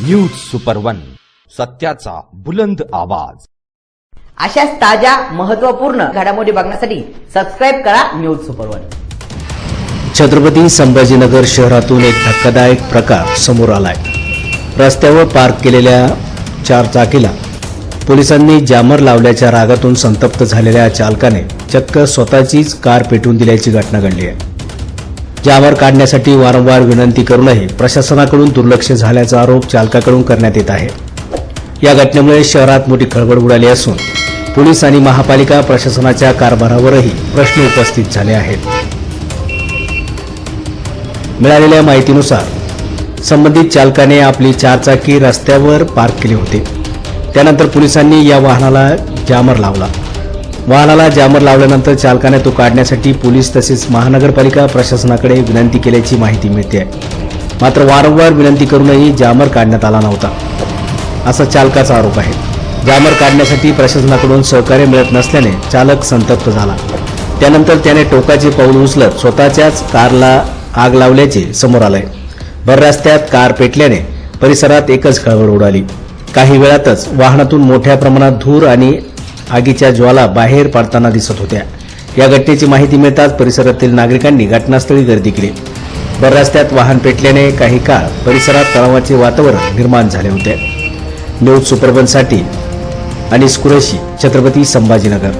News super one, सत्याचा बुलंद आवाज। अशाच ताज्या महत्त्वपूर्ण घडामोडी बघण्यासाठी सबस्क्राइब करा news super one. Chhatrapati Sambhajinagar शहरातून एक धक्कादायक प्रकार समोर आलाय। रस्त्यावर पार्क केलेल्या चारचाकीला पोलिसांनी जामर लावल्याच्या रागातून संतप्त झालेल्या चालकाने चक्क स्वतःचीच कार पेटवून दिल्याची घटना घडली आहे। जामर काढण्यासाठी वारंवार विनंती करूनही प्रशासनाकडून दुर्लक्ष झाल्याचा आरोप चालकाकडून करण्यात येत आहे। या घटनेमुळे शहरात मोठी खळबळ उडाली असून पोलीस आणि महापालिका प्रशासनाच्या कारभारावरही प्रश्न उपस्थित झाले आहेत। मिळालेल्या माहितीनुसार संबंधित चालकाने आपली चारचाकी रस्त्यावर पार्क केली होती। त्यानंतर पोलिसांनी या वाहनाला जामर लावला। वाहनाला जामर लावल्यानंतर चालकाने तो काढण्यासाठी पोलीस तसेच महानगरपालिका प्रशासनाकडे विनंती केल्याची माहिती मिळते आहे। मात्र वारंवार विनंती करूनही जामर काढण्यात आला नव्हता, असा चालकाचा आरोप आहे। जामर काढण्यासाठी प्रशासनाकडून सहकार्य मिळत नसल्याने चालक संतप्त झाला। त्यानंतर त्याने टोकाचे पाऊल उचलत स्वतःच्याच कारला आग लावल्याचे समोर आले। भर रस्त्यात कार पेटल्याने परिसरात एकच खळबळ उडाली। काही वेळातच वाहनातून मोठ्या प्रमाणात धूर आणि आगीच्या ज्वाला बाहेर पडताना दिसत होत्या। या घटनेची माहिती मिळताच परिसरातील नागरिकांनी घटनास्थळी गर्दी केली। भर रस्त्यात वाहन पेटल्याने काही काळ परिसरात तणावाचे वातावरण निर्माण झाले होते। न्यूज सुपर वन साठी अनिस कुरेशी, छत्रपती संभाजीनगर।